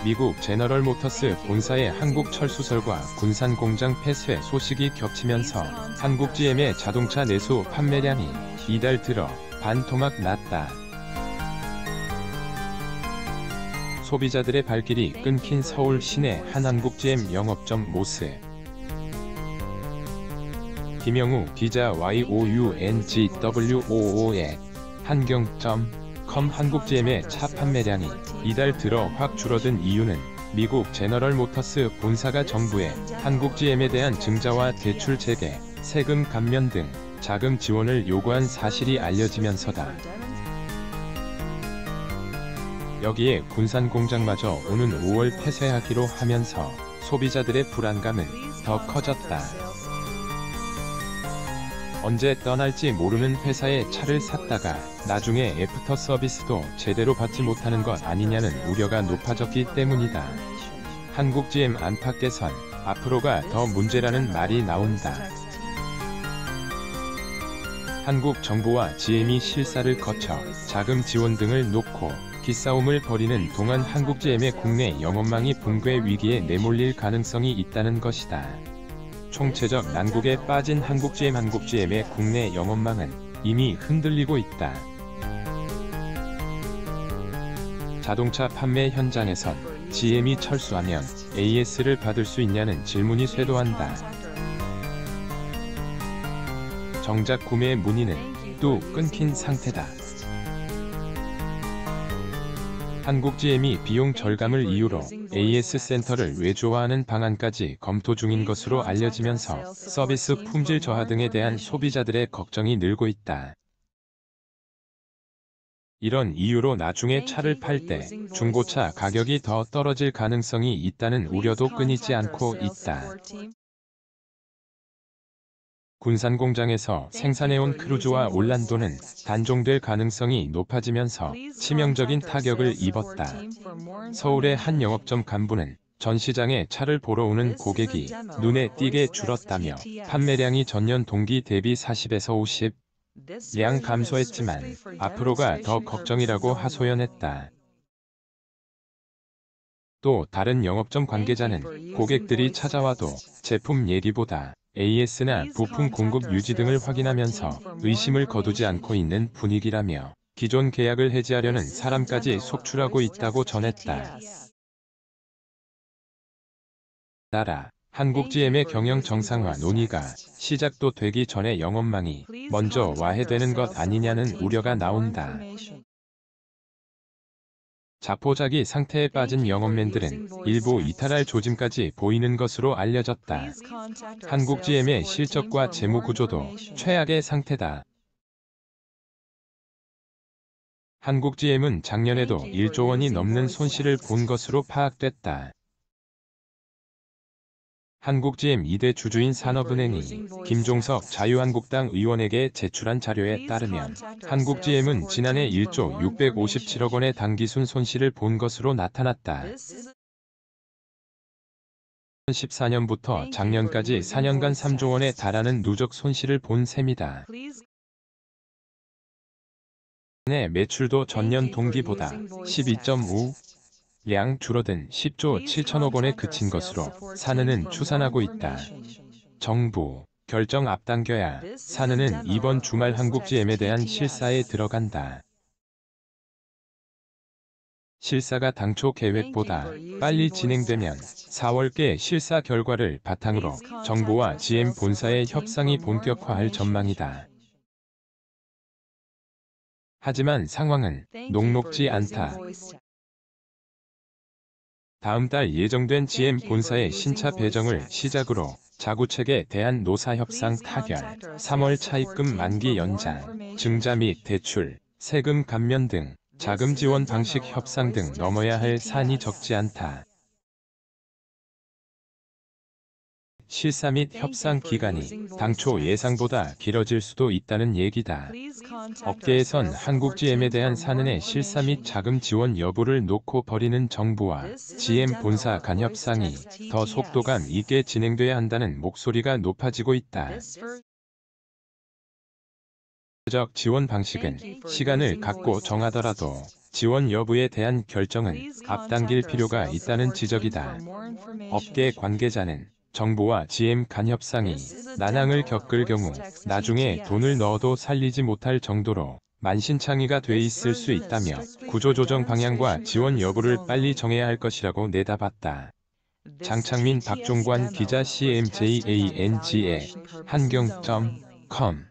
미국 제너럴 모터스 본사의 한국철수설과 군산공장 폐쇄 소식이 겹치면서 한국 GM의 자동차 내수 판매량이 이달 들어 반토막 났다. 소비자들의 발길이 끊긴 서울 시내 한 한국 GM 영업점 모습. 김영우 기자 YOUNGWOO에 한경.com 한국 GM의 차 판매량이 이달 들어 확 줄어든 이유는 미국 제너럴 모터스 본사가 정부에 한국 GM에 대한 증자와 대출 재개, 세금 감면 등 자금 지원을 요구한 사실이 알려지면서다. 여기에 군산 공장마저 오는 5월 폐쇄하기로 하면서 소비자들의 불안감은 더 커졌다. 언제 떠날지 모르는 회사에 차를 샀다가 나중에 애프터 서비스도 제대로 받지 못하는 것 아니냐는 우려가 높아졌기 때문이다. 한국 GM 안팎 개선, 앞으로가 더 문제라는 말이 나온다. 한국 정부와 GM이 실사를 거쳐 자금 지원 등을 놓고 기싸움을 벌이는 동안 한국 GM의 국내 영업망이 붕괴 위기에 내몰릴 가능성이 있다는 것이다. 총체적 난국에 빠진 한국 GM의 국내 영업망은 이미 흔들리고 있다. 자동차 판매 현장에선 GM이 철수하면 AS를 받을 수 있냐는 질문이 쇄도한다. 정작 구매 문의는 또 끊긴 상태다. 한국 GM이 비용 절감을 이유로 AS 센터를 외주화하는 방안까지 검토 중인 것으로 알려지면서 서비스 품질 저하 등에 대한 소비자들의 걱정이 늘고 있다. 이런 이유로 나중에 차를 팔 때 중고차 가격이 더 떨어질 가능성이 있다는 우려도 끊이지 않고 있다. 군산 공장에서 생산해온 크루즈와 올란도는 단종될 가능성이 높아지면서 치명적인 타격을 입었다. 서울의 한 영업점 간부는 전 시장에 차를 보러 오는 고객이 눈에 띄게 줄었다며 판매량이 전년 동기 대비 40에서 50량 감소했지만 앞으로가 더 걱정이라고 하소연했다. 또 다른 영업점 관계자는 고객들이 찾아와도 제품 얘기보다 AS나 부품 공급 유지 등을 확인하면서 의심을 거두지 않고 있는 분위기라며 기존 계약을 해지하려는 사람까지 속출하고 있다고 전했다. 따라 한국 GM의 경영 정상화 논의가 시작도 되기 전에 영업망이 먼저 와해되는 것 아니냐는 우려가 나온다. 자포자기 상태에 빠진 영업맨들은 일부 이탈할 조짐까지 보이는 것으로 알려졌다. 한국 GM의 실적과 재무 구조도 최악의 상태다. 한국 GM은 작년에도 1조 원이 넘는 손실을 본 것으로 파악됐다. 한국 GM 2대 주주인 산업은행이 김종석 자유한국당 의원에게 제출한 자료에 따르면 한국 GM은 지난해 1조 657억 원의 당기순 손실을 본 것으로 나타났다. 2014년부터 작년까지 4년간 3조 원에 달하는 누적 손실을 본 셈이다. 내 매출도 전년 동기보다 12.5량 줄어든 10조 7천억 원에 그친 것으로 산은은 추산하고 있다. 정부 결정 앞당겨야 산은은 이번 주말 한국 GM에 대한 실사에 들어간다. 실사가 당초 계획보다 빨리 진행되면 4월께 실사 결과를 바탕으로 정부와 GM 본사의 협상이 본격화할 전망이다. 하지만 상황은 녹록지 않다. 다음 달 예정된 GM 본사의 신차 배정을 시작으로 자구책에 대한 노사협상 타결, 3월 차입금 만기 연장, 증자 및 대출, 세금 감면 등 자금 지원 방식 협상 등 넘어야 할 산이 적지 않다. 실사 및 협상 기간이 당초 예상보다 길어질 수도 있다는 얘기다. 업계에선 한국 GM에 대한 산은의 실사 및 자금 지원 여부를 놓고 벌이는 정부와 GM 본사 간 협상이 더 속도감 있게 진행돼야 한다는 목소리가 높아지고 있다. 적 지원 방식은 시간을 갖고 정하더라도 지원 여부에 대한 결정은 앞당길 필요가 있다는 지적이다. 업계 관계자는 정부와 GM 간 협상이 난항을 겪을 경우 나중에 돈을 넣어도 살리지 못할 정도로 만신창이가 돼 있을 수 있다며 구조조정 방향과 지원 여부를 빨리 정해야 할 것이라고 내다봤다. 장창민 박종관 기자 CMJANG의 한경.com